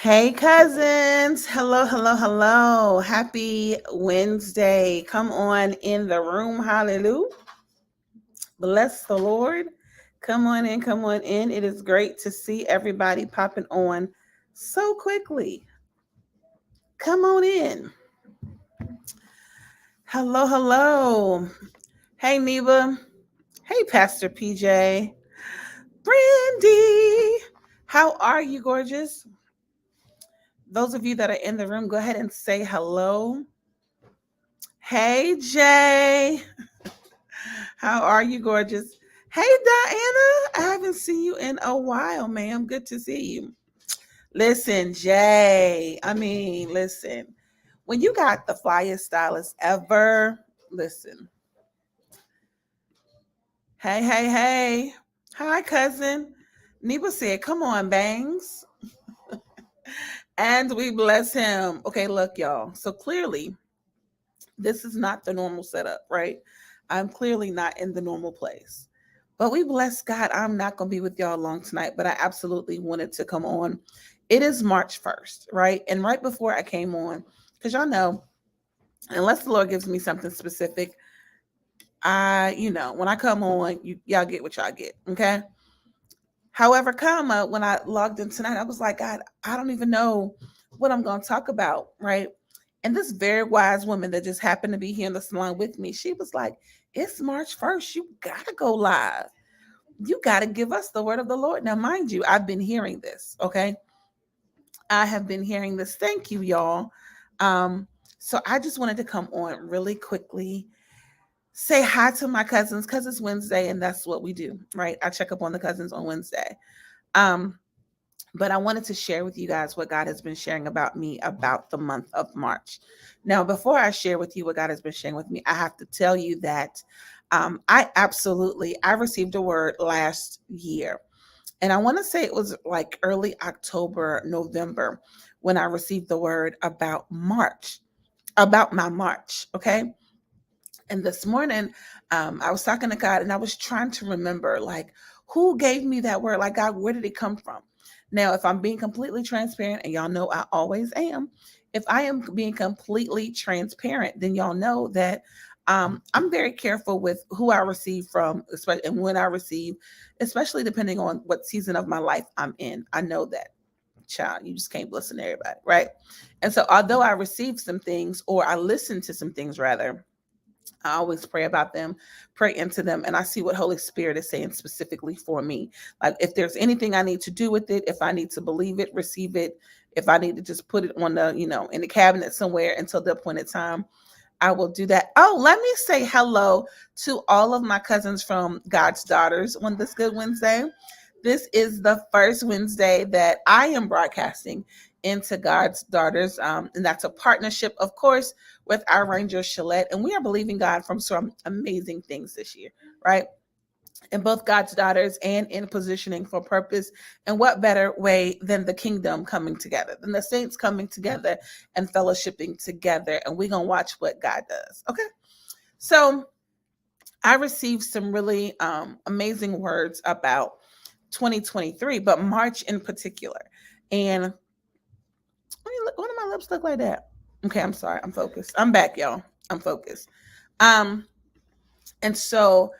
Hey, cousins. Hello, hello, hello. Happy Wednesday. Come on in the room. Hallelujah. Bless the Lord. Come on in, come on in. It is great to see everybody popping on so quickly. Come on in. Hello, hello. Hey, Neva. Hey, Pastor PJ. Brandy. How are you, gorgeous? Those of you that are in the room, go ahead and say hello. Hey, Jay. How are you, gorgeous? Hey, Diana. I haven't seen you in a while, ma'am. Good to see you. Listen, Jay. Listen. When you got the flyest stylist ever, listen. Hey, hey, hey. Hi, cousin. Neba said, come on, bangs. And we bless him. Okay, look, y'all. So clearly, this is not the normal setup, right? I'm clearly not in the normal place. But we bless God. I'm not going to be with y'all long tonight, but I absolutely wanted to come on. It is March 1st, right? And right before I came on, because y'all know, unless the Lord gives me something specific, when I come on, y'all get what y'all get, okay? However, when I logged in tonight, I was like, God, I don't even know what I'm going to talk about, right? And this very wise woman that just happened to be here in the salon with me, she was like, it's March 1st. You got to go live. You got to give us the word of the Lord. Now, mind you, I've been hearing this, okay? I have been hearing this. Thank you, y'all. Um, so I just wanted to come on really quickly, say hi to my cousins because it's Wednesday and that's what we do, right? I check up on the cousins on Wednesday. Um, but I wanted to share with you guys what God has been sharing about me about the month of March. Now, before I share with you what God has been sharing with me, I have to tell you that I received a word last year. And I want to say it was like early October, November, when I received the word about my March. Okay. And this morning, I was talking to God and I was trying to remember, like, who gave me that word? Like, God, where did it come from? Now, if I'm being completely transparent, and y'all know I always am, if I am being completely transparent, then y'all know that I'm very careful with who I receive from, especially and when I receive, especially depending on what season of my life I'm in. I know that, child, you just can't listen to everybody, right? And so, although I receive some things, or I listen to some things rather, I always pray about them, pray into them, and I see what Holy Spirit is saying specifically for me. Like if there's anything I need to do with it, if I need to believe it, receive it, if I need to just put it on in the cabinet somewhere until the appointed time, I will do that. Oh, let me say hello to all of my cousins from God's Daughters on this Good Wednesday. This is the first Wednesday that I am broadcasting into God's Daughters. And that's a partnership, of course, with our Ranger Shalette. And we are believing God from some amazing things this year, right? In both God's daughters and in positioning for purpose. And what better way than the kingdom coming together, than the saints coming together and fellowshipping together. And we're going to watch what God does. Okay. So I received some really amazing words about 2023, but March in particular. And why do my lips look like that? Okay, I'm sorry. I'm focused. I'm back, y'all. I'm focused. Um, and so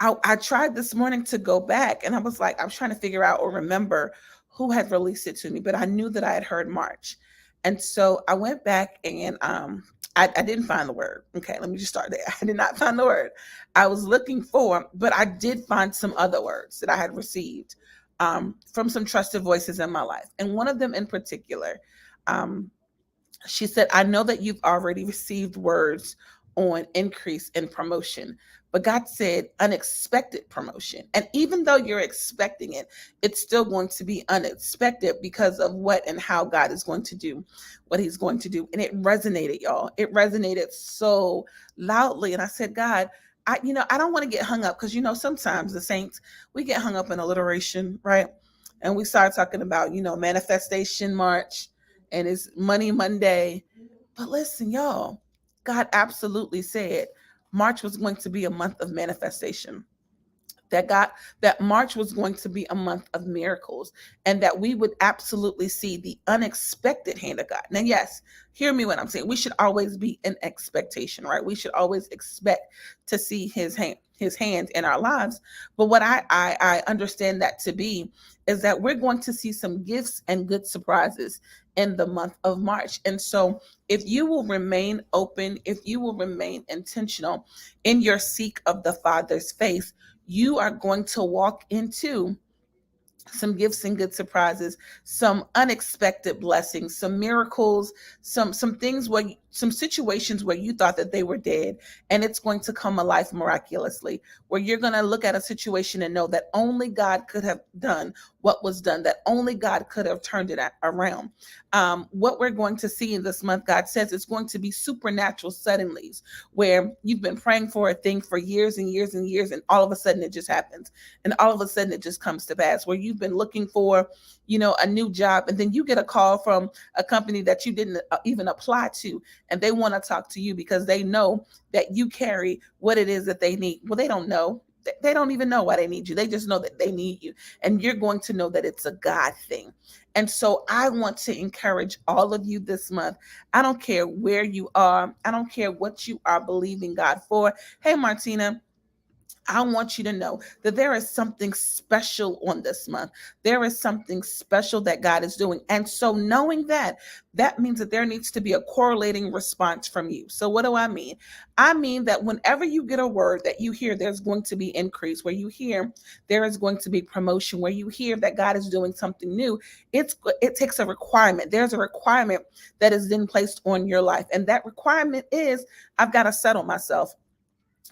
I tried this morning to go back and I was trying to figure out or remember who had released it to me, but I knew that I had heard March. And so I went back and I didn't find the word. Okay, let me just start there. I did not find the word I was looking for, but I did find some other words that I had received from some trusted voices in my life. And one of them in particular, um, she said, I know that you've already received words on increase in promotion, but God said unexpected promotion. And even though you're expecting it, it's still going to be unexpected because of what and how God is going to do what he's going to do. And it resonated, y'all. It resonated so loudly. And I said, God, I don't want to get hung up because, sometimes the saints, we get hung up in alliteration, right? And we start talking about, manifestation March and it's Money Monday. But listen, y'all, God absolutely said March was going to be a month of manifestation. that March was going to be a month of miracles, and that we would absolutely see the unexpected hand of God. Now, yes, hear me when I'm saying we should always be in expectation, right? We should always expect to see his hand in our lives. But what I understand that to be is that we're going to see some gifts and good surprises in the month of March. And so if you will remain open, if you will remain intentional in your seek of the Father's face, you are going to walk into some gifts and good surprises, some unexpected blessings, some miracles, some things where some situations where you thought that they were dead, and it's going to come alive miraculously, where you're going to look at a situation and know that only God could have done what was done, that only God could have turned it around. What we're going to see in this month, God says, it's going to be supernatural suddenlies, where you've been praying for a thing for years and years and years, and all of a sudden it just happens, and all of a sudden it just comes to pass, where you've been looking for, a new job, and then you get a call from a company that you didn't even apply to, and they want to talk to you because they know that you carry what it is that they need. Well, they don't know. They don't even know why they need you. They just know that they need you, and you're going to know that it's a God thing. And so I want to encourage all of you this month. I don't care where you are. I don't care what you are believing God for. Hey, Martina, I want you to know that there is something special on this month. There is something special that God is doing. And so knowing that, that means that there needs to be a correlating response from you. So what do I mean? I mean that whenever you get a word that you hear there's going to be increase, where you hear there is going to be promotion, where you hear that God is doing something new, it takes a requirement. There's a requirement that is then placed on your life. And that requirement is, I've got to settle myself.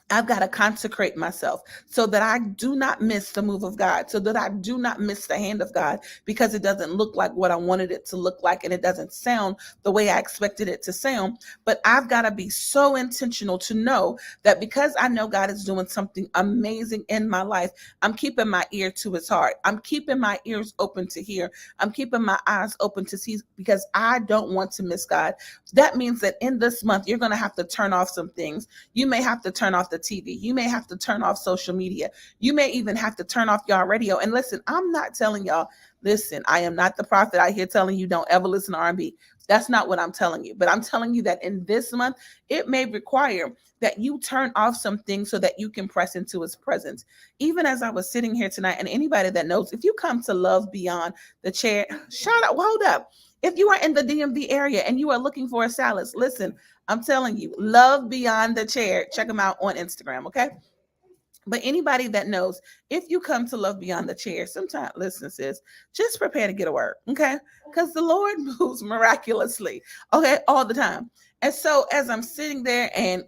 I've got to consecrate myself so that I do not miss the move of God, so that I do not miss the hand of God, because it doesn't look like what I wanted it to look like, and it doesn't sound the way I expected it to sound. But I've got to be so intentional to know that because I know God is doing something amazing in my life, I'm keeping my ear to his heart. I'm keeping my ears open to hear. I'm keeping my eyes open to see, because I don't want to miss God. That means that in this month, you're going to have to turn off some things. You may have to turn off the TV. You may have to turn off social media. You may even have to turn off y'all radio. And listen, I'm not telling y'all, listen, I am not the prophet out here telling you don't ever listen to R&B. That's not what I'm telling you. But I'm telling you that in this month, it may require that you turn off some things so that you can press into his presence. Even as I was sitting here tonight, and anybody that knows, if you come to Love Beyond the Chair, shout out, hold up. If you are in the DMV area and you are looking for a salad, listen, I'm telling you, Love Beyond the Chair. Check them out on Instagram, okay? But anybody that knows, if you come to Love Beyond the Chair, sometimes, listen, sis, just prepare to get a word, okay? Because the Lord moves miraculously, okay, all the time. And so as I'm sitting there and,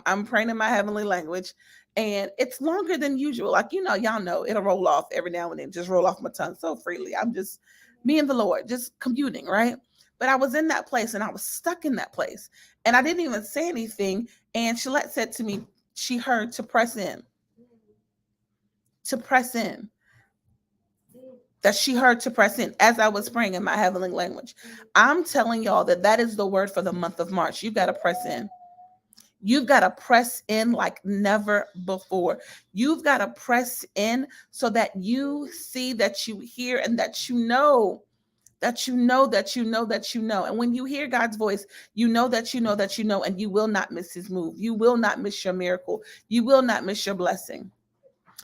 I'm praying in my heavenly language, and it's longer than usual. Like, y'all know, it'll roll off every now and then, just roll off my tongue so freely. I'm just, me and the Lord, just communing, right? But I was in that place and I was stuck in that place. And I didn't even say anything. And Shalette said to me, she heard to press in, to press in. That she heard to press in as I was praying in my heavenly language. I'm telling y'all that that is the word for the month of March. You got to press in. You've got to press in like never before. You've got to press in so that you see, that you hear, and that you know. That you know, that you know, that you know. And when you hear God's voice, you know that you know that you know, and you will not miss his move. You will not miss your miracle. You will not miss your blessing.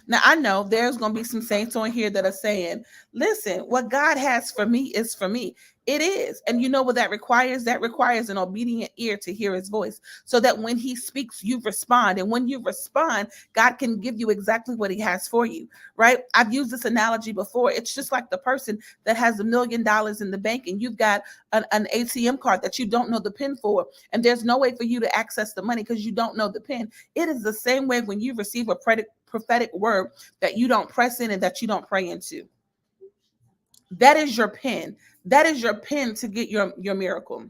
Now, I know there's going to be some saints on here that are saying, listen, what God has for me is for me. It is. And you know what that requires? That requires an obedient ear to hear his voice, so that when he speaks, you respond. And when you respond, God can give you exactly what he has for you, right? I've used this analogy before. It's just like the person that has $1 million in the bank, and you've got an ATM card that you don't know the PIN for, and there's no way for you to access the money because you don't know the PIN. It is the same way when you receive a prophetic word that you don't press in and that you don't pray into. That is your PIN. That is your PIN to get your miracle.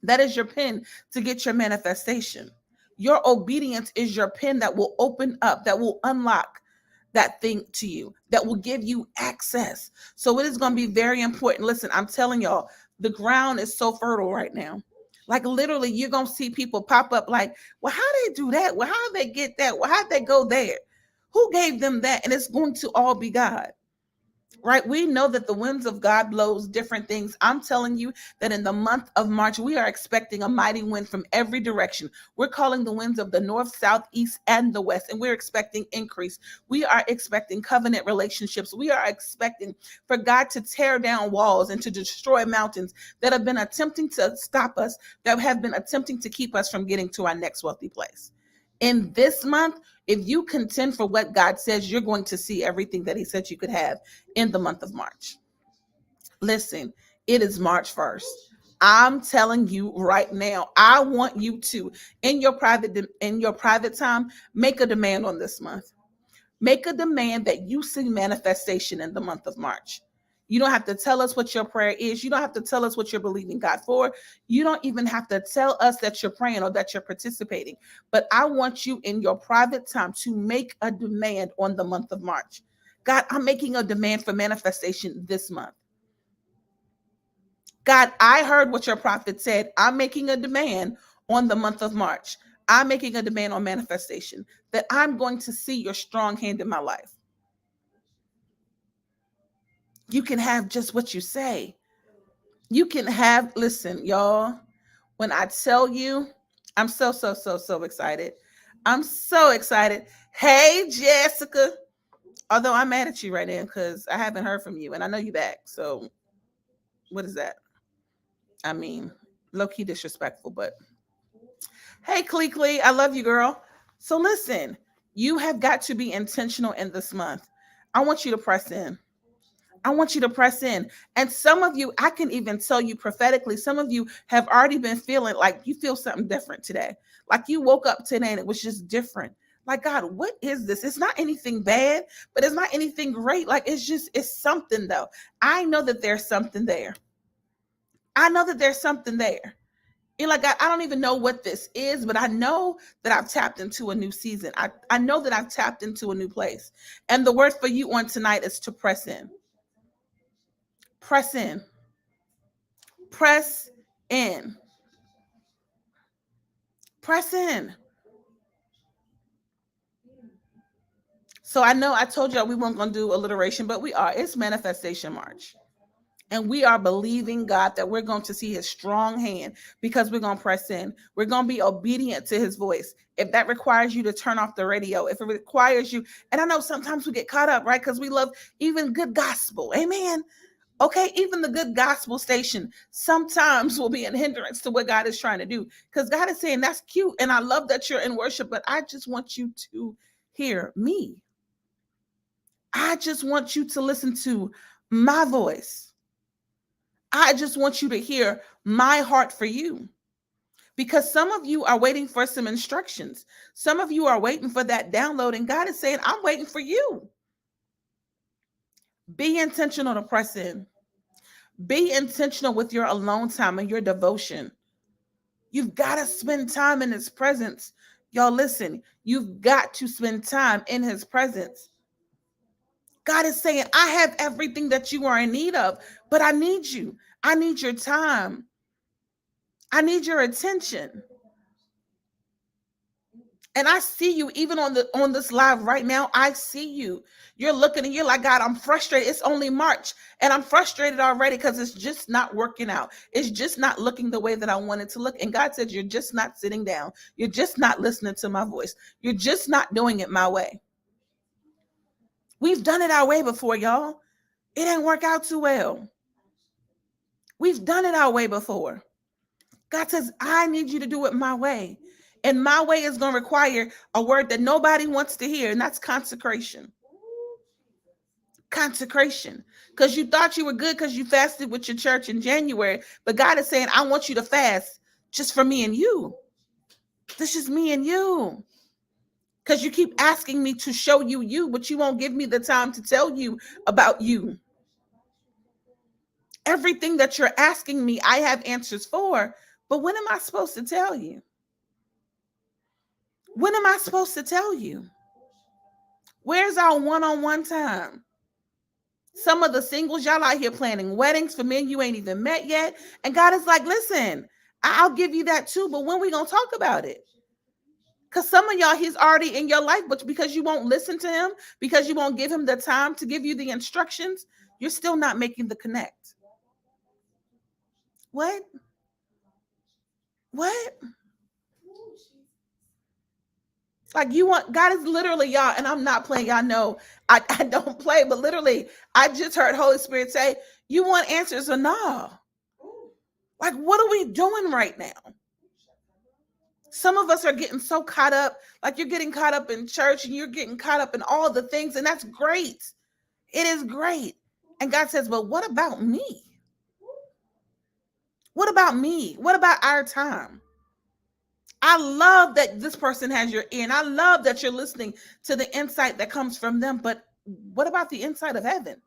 That is your PIN to get your manifestation. Your obedience is your PIN that will open up, that will unlock that thing to you, that will give you access. So it is going to be very important. Listen, I'm telling y'all, the ground is so fertile right now. Like literally, you're going to see people pop up like, well, how they do that? Well, how they get that? Well, how'd they go there? Who gave them that? And it's going to all be God. Right? We know that the winds of God blows different things. I'm telling you that in the month of March, we are expecting a mighty wind from every direction. We're calling the winds of the north, south, east, and the west, and we're expecting increase. We are expecting covenant relationships. We are expecting for God to tear down walls and to destroy mountains that have been attempting to stop us, that have been attempting to keep us from getting to our next wealthy place. In this month, if you contend for what God says, you're going to see everything that He said you could have in the month of March. Listen, it is March 1st. I'm telling you right now, I want you to, in your private time, make a demand on this month. Make a demand that you see manifestation in the month of March. You don't have to tell us what your prayer is. You don't have to tell us what you're believing God for. You don't even have to tell us that you're praying or that you're participating. But I want you in your private time to make a demand on the month of March. God, I'm making a demand for manifestation this month. God, I heard what your prophet said. I'm making a demand on the month of March. I'm making a demand on manifestation that I'm going to see your strong hand in my life. You can have just what you say. You can have, listen, y'all, when I tell you, I'm so, so, so, so excited. I'm so excited. Hey, Jessica. Although I'm mad at you right now because I haven't heard from you and I know you back. So what is that? I mean, low key disrespectful, but hey, Clee, I love you, girl. So listen, you have got to be intentional in this month. I want you to press in. I want you to press in. And some of you, I can even tell you prophetically, some of you have already been feeling like you feel something different today. Like you woke up today and it was just different. Like, God, what is this? It's not anything bad, but it's not anything great. Like, it's something though. I know that there's something there. I know that there's something there. And like, I don't even know what this is, but I know that I've tapped into a new season. I know that I've tapped into a new place. And the word for you on tonight is to press in. Press in. Press in. Press in. So I know I told y'all we weren't going to do alliteration, but we are. It's Manifestation March. And we are believing God that we're going to see His strong hand because we're going to press in. We're going to be obedient to His voice. If that requires you to turn off the radio, if it requires you, and I know sometimes we get caught up, right? Because we love even good gospel. Amen. Okay, even the good gospel station sometimes will be a hindrance to what God is trying to do. Because God is saying, that's cute. And I love that you're in worship, but I just want you to hear me. I just want you to listen to my voice. I just want you to hear my heart for you. Because some of you are waiting for some instructions. Some of you are waiting for that download. And God is saying, I'm waiting for you. Be intentional to press in. Be intentional with your alone time and your devotion. You've got to spend time in His presence. Y'all, listen, you've got to spend time in His presence. God is saying, I have everything that you are in need of, but I need you. I need your time. I need your attention. And I see you even on this live right now. I see you. You're looking and you're like, God, I'm frustrated. It's only March and I'm frustrated already because it's just not working out. It's just not looking the way that I want it to look. And God said, you're just not sitting down. You're just not listening to my voice. You're just not doing it my way. We've done it our way before, y'all. It didn't work out too well. We've done it our way before. God says, I need you to do it my way. And my way is going to require a word that nobody wants to hear, and that's consecration. Consecration. Because you thought you were good because you fasted with your church in January, but God is saying, I want you to fast just for me and you. This is me and you. Because you keep asking me to show you you, but you won't give me the time to tell you about you. Everything that you're asking me, I have answers for, but when am I supposed to tell you? When am I supposed to tell you? Where's our one-on-one time? Some of the singles, y'all out here planning weddings for men you ain't even met yet. And God is like, listen, I'll give you that too, but when we going to talk about it? Because some of y'all, he's already in your life, but because you won't listen to him, because you won't give him the time to give you the instructions, you're still not making the connect. What? What? Like you want God is literally y'all, and I'm not playing. Y'all know I don't play, but literally, I just heard Holy Spirit say, "You want answers or no?" Like, what are we doing right now? Some of us are getting so caught up, like you're getting caught up in church and you're getting caught up in all the things, and that's great. It is great. And God says, "But what about me? What about me? What about our time?" I love that this person has your ear, and I love that you're listening to the insight that comes from them. But what about the insight of heaven?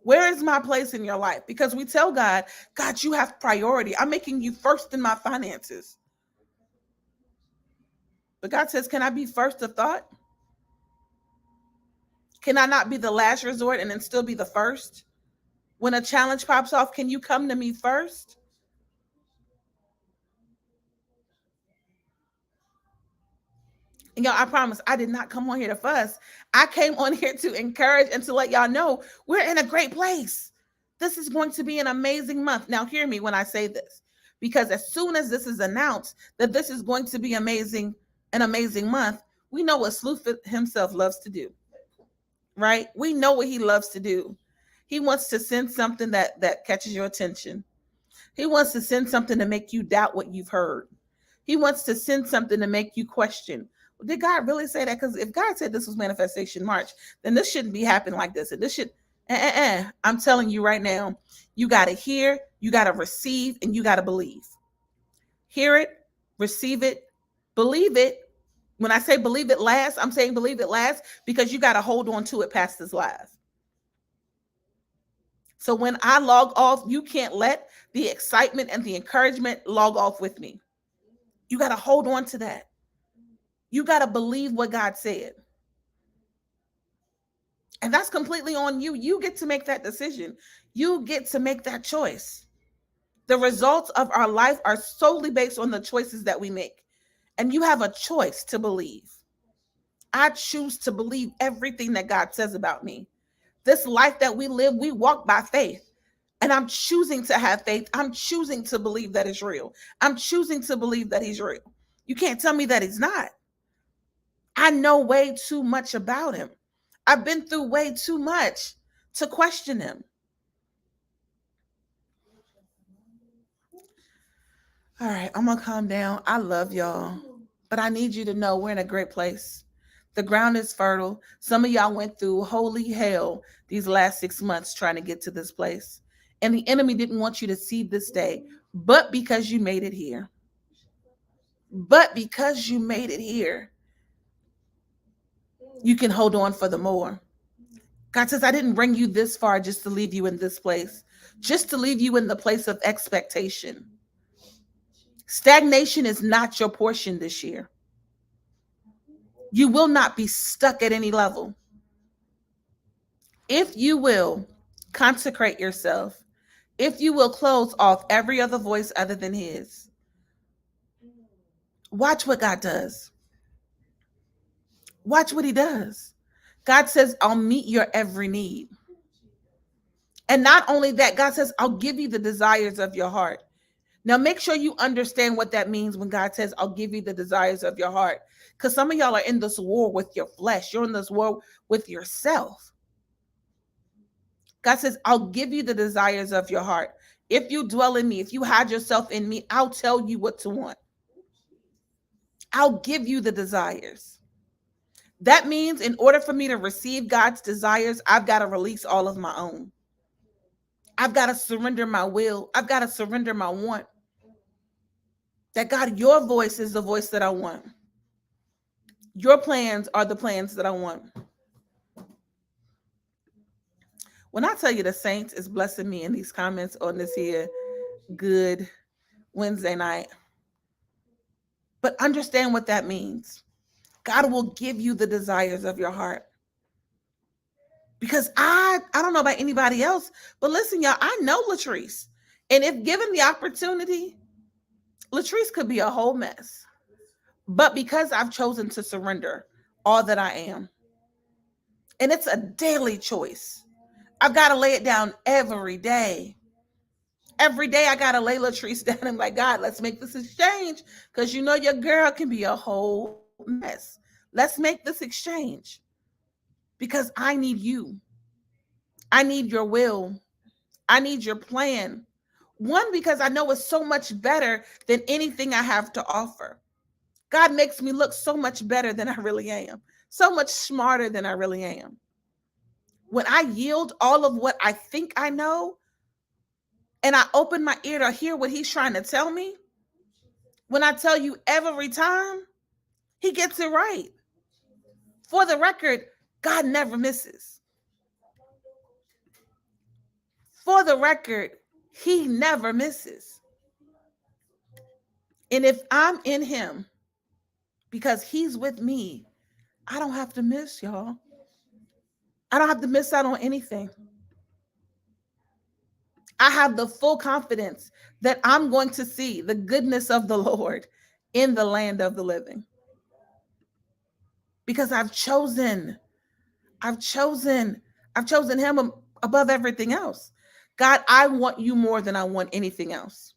Where is my place in your life? Because we tell God, God, you have priority. I'm making you first in my finances. But God says, can I be first of thought? Can I not be the last resort and then still be the first? When a challenge pops off, can you come to me first? And y'all, I promise I did not come on here to fuss. I came on here to encourage and to let y'all know we're in a great place. This is going to be an amazing month. Now, hear me when I say this, because as soon as this is announced that this is going to be amazing, an amazing month, we know what Sleuth himself loves to do, right? We know what he loves to do. He wants to send something that catches your attention. He wants to send something to make you doubt what you've heard. He wants to send something to make you question. Did God really say that? Because if God said this was Manifestation March, then this shouldn't be happening like this. And this should, I'm telling you right now, you got to hear, you got to receive, and you got to believe. Hear it, receive it, believe it. When I say believe it last, I'm saying believe it last because you got to hold on to it past this live. So when I log off, you can't let the excitement and the encouragement log off with me. You got to hold on to that. You got to believe what God said. And that's completely on you. You get to make that decision. You get to make that choice. The results of our life are solely based on the choices that we make. And you have a choice to believe. I choose to believe everything that God says about me. This life that we live, we walk by faith. And I'm choosing to have faith. I'm choosing to believe that it's real. I'm choosing to believe that he's real. You can't tell me that he's not. I know way too much about him. I've been through way too much to question him. All right, I'm going to calm down. I love y'all, but I need you to know we're in a great place. The ground is fertile. Some of y'all went through holy hell these last 6 months trying to get to this place. And the enemy didn't want you to see this day, but because you made it here. But because you made it here, you can hold on for the more. God says, I didn't bring you this far just to leave you in this place, just to leave you in the place of expectation. Stagnation is not your portion this year. You will not be stuck at any level. If you will consecrate yourself, if you will close off every other voice other than his, watch what God does. Watch what he does. God says, I'll meet your every need. And not only that, God says, I'll give you the desires of your heart. Now, make sure you understand what that means when God says, I'll give you the desires of your heart. Because some of y'all are in this war with your flesh. You're in this war with yourself. God says, I'll give you the desires of your heart. If you dwell in me, if you hide yourself in me, I'll tell you what to want. I'll give you the desires. That means in order for me to receive God's desires, I've got to release all of my own. I've got to surrender my will. I've got to surrender my want. That God, your voice is the voice that I want. Your plans are the plans that I want. When I tell you the saints is blessing me in these comments on this here good Wednesday night, but understand what that means. God will give you the desires of your heart. Because I don't know about anybody else, but listen, y'all, I know LaTrease. And if given the opportunity, LaTrease could be a whole mess. But because I've chosen to surrender all that I am, and it's a daily choice, I've got to lay it down every day. Every day I got to lay LaTrease down and be like, God, let's make this exchange. Because you know your girl can be a whole mess. Let's make this exchange because I need you. I need your will. I need your plan. One, because I know it's so much better than anything I have to offer. God makes me look so much better than I really am, so much smarter than I really am. When I yield all of what I think I know and I open my ear to hear what He's trying to tell me, when I tell you every time, He gets it right. For the record, God never misses. For the record, He never misses. And if I'm in Him because He's with me, I don't have to miss, y'all. I don't have to miss out on anything. I have the full confidence that I'm going to see the goodness of the Lord in the land of the living because I've chosen, I've chosen Him above everything else. God, I want you more than I want anything else.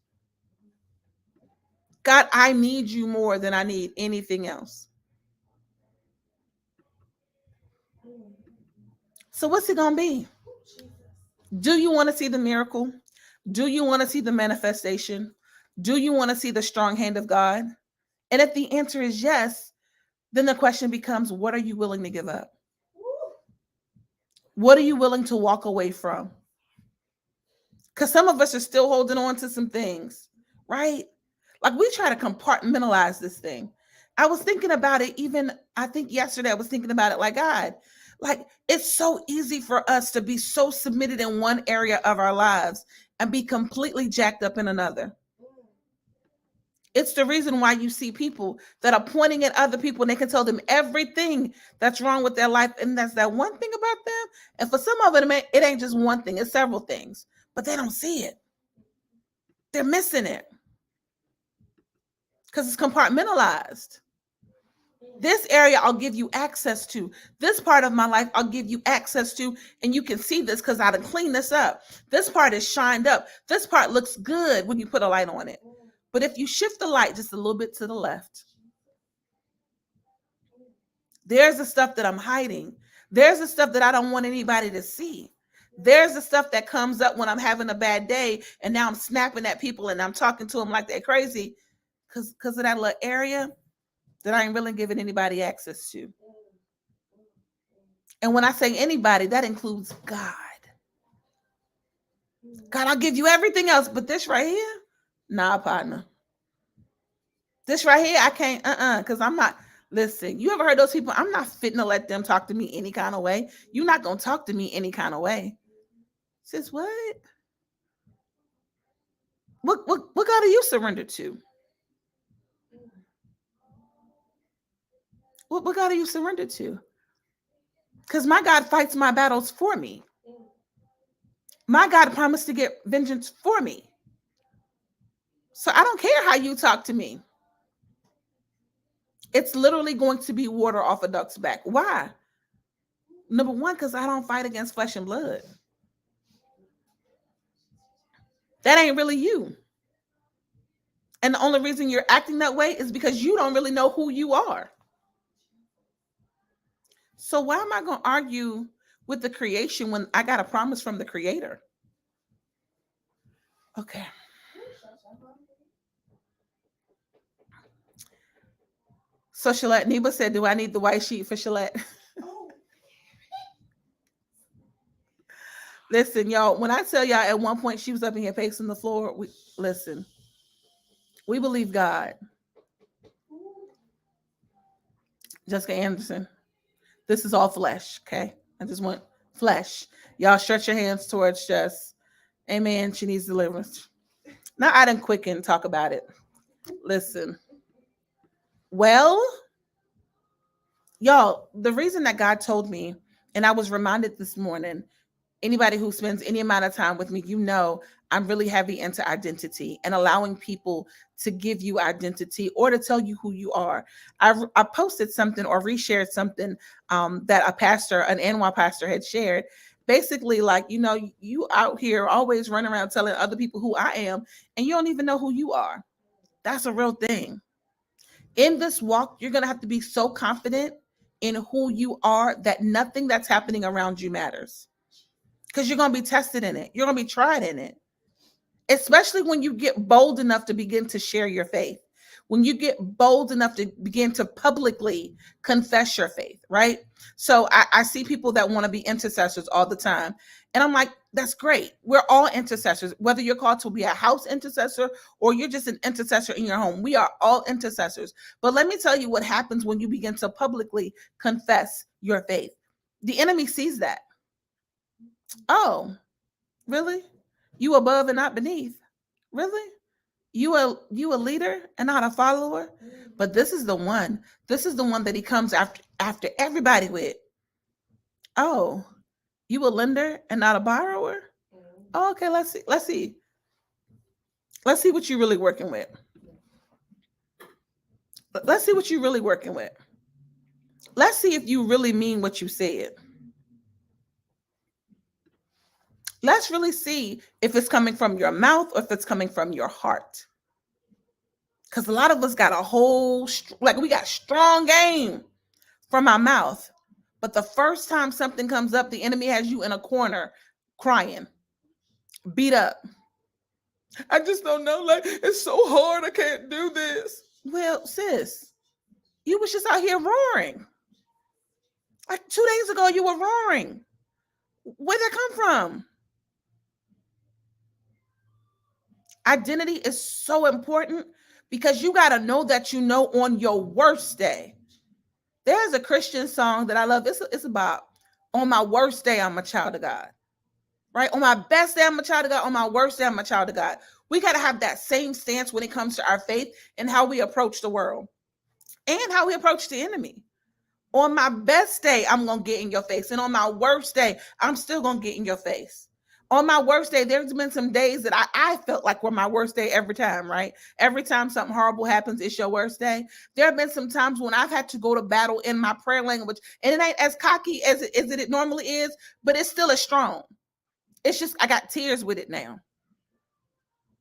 God, I need you more than I need anything else. So what's it going to be? Do you want to see the miracle? Do you want to see the manifestation? Do you want to see the strong hand of God? And if the answer is yes, then the question becomes, what are you willing to give up? What are you willing to walk away from? Because some of us are still holding on to some things, right? Like we try to compartmentalize this thing. I was thinking about it even, I think yesterday I was thinking about it like, God, like it's so easy for us to be so submitted in one area of our lives and be completely jacked up in another. It's the reason why you see people that are pointing at other people and they can tell them everything that's wrong with their life. And that's that one thing about them. And for some of them, it ain't just one thing, it's several things, but they don't see it. They're missing it because it's compartmentalized. This area I'll give you access to. This part of my life I'll give you access to. And you can see this because I done cleaned this up. This part is shined up. This part looks good when you put a light on it. But if you shift the light just a little bit to the left, there's the stuff that I'm hiding. There's the stuff that I don't want anybody to see. There's the stuff that comes up when I'm having a bad day and now I'm snapping at people and I'm talking to them like they're crazy because of that little area that I ain't really giving anybody access to. And when I say anybody, that includes God. God, I'll give you everything else, but this right here, nah, partner. This right here, I can't, because I'm not, listen, you ever heard those people? I'm not fitting to let them talk to me any kind of way. You're not going to talk to me any kind of way. Sis, what? What God are you surrendered to? What God are you surrendered to? Because my God fights my battles for me. My God promised to get vengeance for me. So I don't care how you talk to me. It's literally going to be water off a duck's back. Why? Number one, because I don't fight against flesh and blood. That ain't really you. And the only reason you're acting that way is because you don't really know who you are. So why am I going to argue with the creation when I got a promise from the creator? Okay. So Shalette, Neba said, do I need the white sheet for Shalette? Listen, y'all, when I tell y'all at one point she was up in here pacing the floor, listen, we believe God. Jessica Anderson, this is all flesh, okay? I just want flesh. Y'all stretch your hands towards Jess. Amen. She needs deliverance. Now I didn't quicken talk about it. Listen. Well, y'all, the reason that God told me, and I was reminded this morning, anybody who spends any amount of time with me, you know, I'm really heavy into identity and allowing people to give you identity or to tell you who you are. I posted something or reshared something that a pastor, an NY pastor, had shared. Basically, like, you out here always running around telling other people who I am, and you don't even know who you are. That's a real thing. In this walk, you're going to have to be so confident in who you are that nothing that's happening around you matters, because you're going to be tested in it. You're going to be tried in it, especially when you get bold enough to begin to share your faith, when you get bold enough to begin to publicly confess your faith, right? So I see people that want to be intercessors all the time. And I'm like, that's great. We're all intercessors, whether you're called to be a house intercessor or you're just an intercessor in your home. We are all intercessors. But let me tell you what happens when you begin to publicly confess your faith. The enemy sees that. Oh, really? You above and not beneath? Really? You a leader and not a follower? But this is the one. This is the one that he comes after everybody with. Oh, you a lender and not a borrower? Oh, okay, let's see. Let's see. Let's see what you're really working with. Let's see what you're really working with. Let's see if you really mean what you said. Let's really see if it's coming from your mouth or if it's coming from your heart. Because a lot of us got a whole, like, we got strong game from our mouth. But the first time something comes up, the enemy has you in a corner crying, beat up. I just don't know. Like, it's so hard. I can't do this. Well, sis, you was just out here roaring. Like 2 days ago, you were roaring. Where'd that come from? Identity is so important because you got to know that you know on your worst day. There's a Christian song that I love. It's about, on my worst day, I'm a child of God. Right? On my best day, I'm a child of God. On my worst day, I'm a child of God. We got to have that same stance when it comes to our faith and how we approach the world and how we approach the enemy. On my best day, I'm going to get in your face. And on my worst day, I'm still going to get in your face. On my worst day, there's been some days that I felt like were my worst day every time, right? Every time something horrible happens, it's your worst day. There have been some times when I've had to go to battle in my prayer language, and it ain't as cocky as it normally is, but it's still as strong. It's just I got tears with it now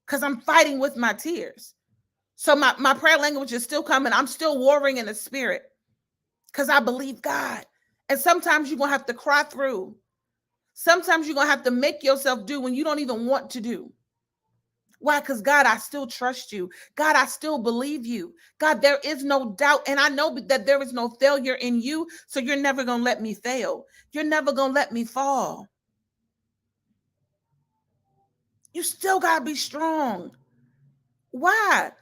because I'm fighting with my tears. So my prayer language is still coming. I'm still warring in the spirit because I believe God. And sometimes you're going to have to cry through. Sometimes you're going to have to make yourself do when you don't even want to do. Why? Because God, I still trust you. God, I still believe you. God, there is no doubt. And I know that there is no failure in you. So you're never going to let me fail. You're never going to let me fall. You still got to be strong. Why?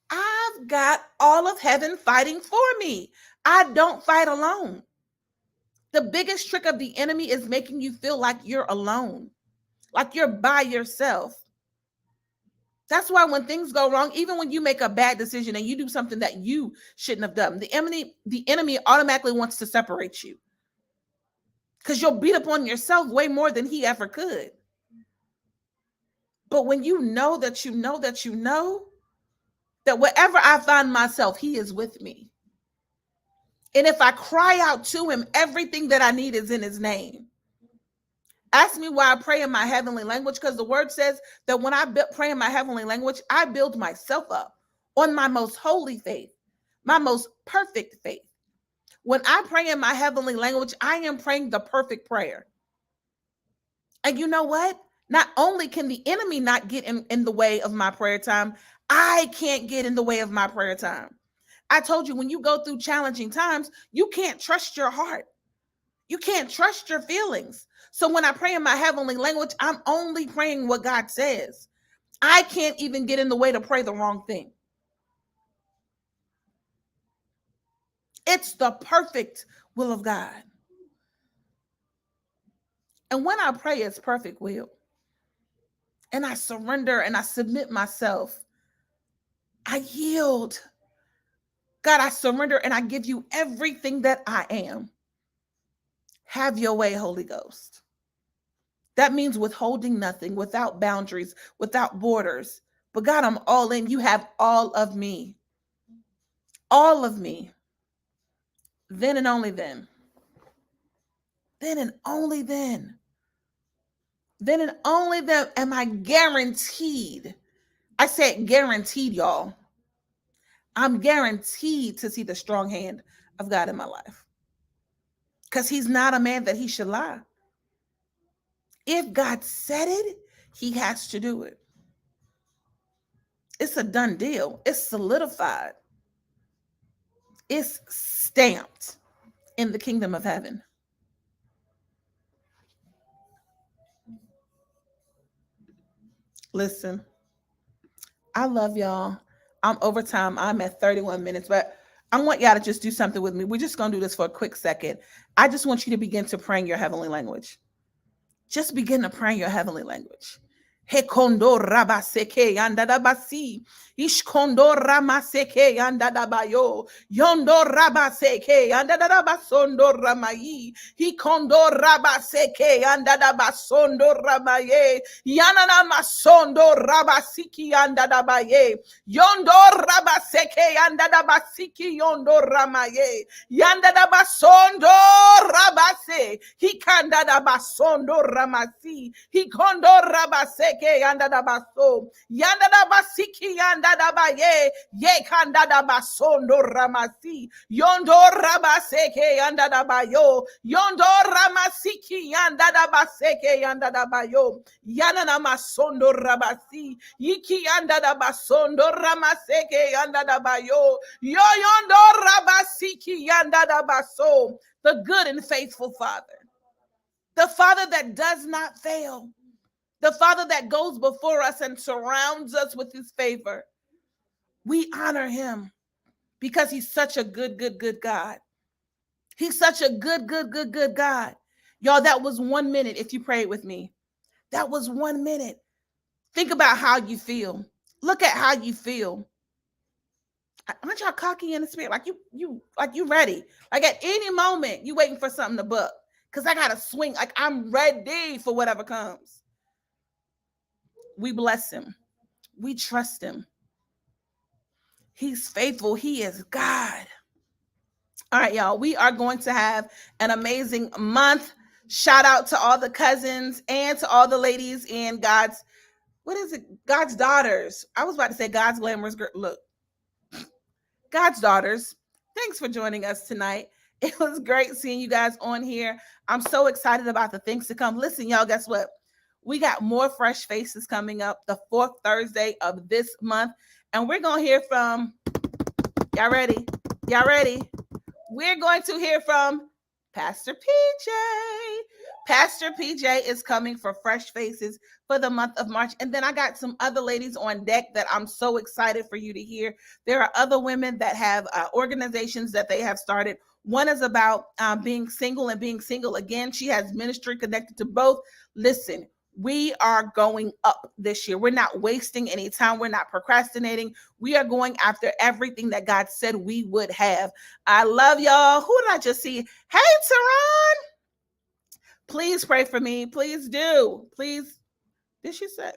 I've got all of heaven fighting for me. I don't fight alone. The biggest trick of the enemy is making you feel like you're alone, like you're by yourself. That's why when things go wrong, even when you make a bad decision and you do something that you shouldn't have done, the enemy automatically wants to separate you because you'll beat up on yourself way more than he ever could. But when you know that you know that you know that wherever I find myself, he is with me. And if I cry out to him, everything that I need is in his name. Ask me why I pray in my heavenly language, because the word says that when I pray in my heavenly language, I build myself up on my most holy faith, my most perfect faith. When I pray in my heavenly language, I am praying the perfect prayer. And you know what? Not only can the enemy not get in the way of my prayer time, I can't get in the way of my prayer time. I told you, when you go through challenging times, you can't trust your heart. You can't trust your feelings. So when I pray in my heavenly language, I'm only praying what God says. I can't even get in the way to pray the wrong thing. It's the perfect will of God. And when I pray, it's perfect will. And I surrender and I submit myself. I yield. God, I surrender and I give you everything that I am. Have your way, Holy Ghost. That means withholding nothing, without boundaries, without borders. But God, I'm all in. You have all of me. All of me. Then and only then. Then and only then. Then and only then am I guaranteed. I said guaranteed, y'all. I'm guaranteed to see the strong hand of God in my life. Because he's not a man that he should lie. If God said it, he has to do it. It's a done deal. It's solidified. It's stamped in the kingdom of heaven. Listen, I love y'all. I'm over time. I'm at 31 minutes, but I want y'all to just do something with me. We're just going to do this for a quick second. I just want you to begin to pray in your heavenly language. Just begin to pray in your heavenly language. Hekondo rabaseke yandadabasi. Ishkondo ramaseke yandadabayo. Yondo rabaseke yandadabasondo ramayi. Hikondo rabaseke yandadabasondo ramaye. Yanana masondo rabasiki yandadabaye. Yondo rabaseke yandadabasiki yondo ramaye. Yandadabasondo rabase. Hikandadabasondo ramasi. Hikondo rabaseke yanda da baso yanda da basiki yanda da baye ye kanda da basondo ramasi yondo rabaseke yanda da bayo yondo ramasiki yanda da baseke yanda da bayo yana na masondo rabasi yiki yanda da basondo ramaseke yanda da bayo yo yondo rabasiki yanda da baso. The good and faithful Father, the Father that does not fail, the Father that goes before us and surrounds us with his favor. We honor him because he's such a good God. He's such a good God. Y'all, that was 1 minute if you prayed with me. That was 1 minute. Think about how you feel. Look at how you feel. Aren't y'all cocky in the spirit? Like you ready. Like at any moment, you waiting for something to book. Because I got to swing. Like I'm ready for whatever comes. We bless him. We trust him. He's faithful. He is God. All right, y'all. We are going to have an amazing month. Shout out to all the cousins and to all the ladies in God's, what is it? God's daughters. I was about to say God's glamorous girl. Look, God's daughters. Thanks for joining us tonight. It was great seeing you guys on here. I'm so excited about the things to come. Listen, y'all, guess what? We got more fresh faces coming up the 4th Thursday of this month. And we're going to hear from, y'all ready? Y'all ready? We're going to hear from Pastor PJ. Pastor PJ is coming for fresh faces for the month of March. And then I got some other ladies on deck that I'm so excited for you to hear. There are other women that have organizations that they have started. One is about being single and being single again. She has ministry connected to both. Listen, we are going up this year. We're not wasting any time. We're not procrastinating. We are going after everything that God said we would have. I love y'all. Who did I just see? Hey, Teron. Please pray for me. Please do. Please. Did she say?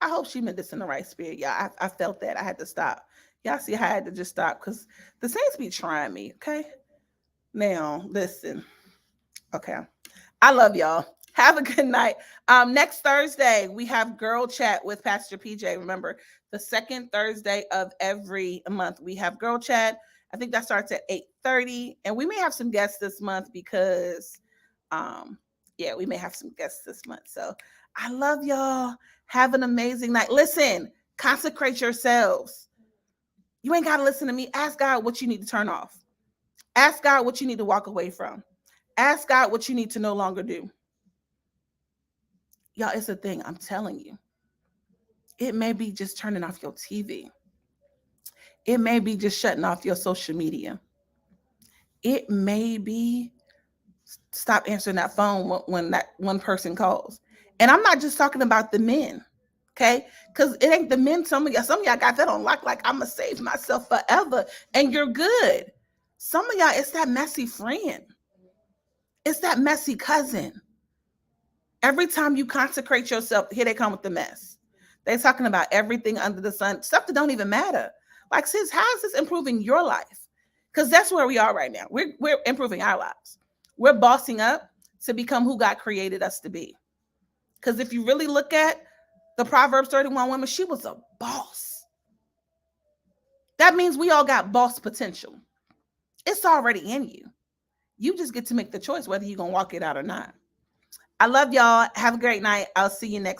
I hope she meant this in the right spirit. Yeah, I felt that. I had to stop. Y'all see how I had to just stop because the saints be trying me, okay? Now, listen. Okay. I love y'all. Have a good night. Next Thursday, we have Girl Chat with Pastor PJ. Remember, the second Thursday of every month, we have Girl Chat. I think that starts at 8:30. And we may have some guests this month because, we may have some guests this month. So I love y'all. Have an amazing night. Listen, consecrate yourselves. You ain't got to listen to me. Ask God what you need to turn off. Ask God what you need to walk away from. Ask God what you need to no longer do. Y'all, it's a thing. I'm telling you. It may be just turning off your TV. It may be just shutting off your social media. It may be stop answering that phone when that one person calls. And I'm not just talking about the men, okay? Because it ain't the men. Some of y'all got that on lock, like I'm going to save myself forever. And you're good. Some of y'all, it's that messy friend. It's that messy cousin. Every time you consecrate yourself, here they come with the mess. They're talking about everything under the sun, stuff that don't even matter. Like, sis, how is this improving your life? Because that's where we are right now. We're improving our lives. We're bossing up to become who God created us to be. Because if you really look at the Proverbs 31 woman, she was a boss. That means we all got boss potential. It's already in you. You just get to make the choice whether you're going to walk it out or not. I love y'all. Have a great night. I'll see you next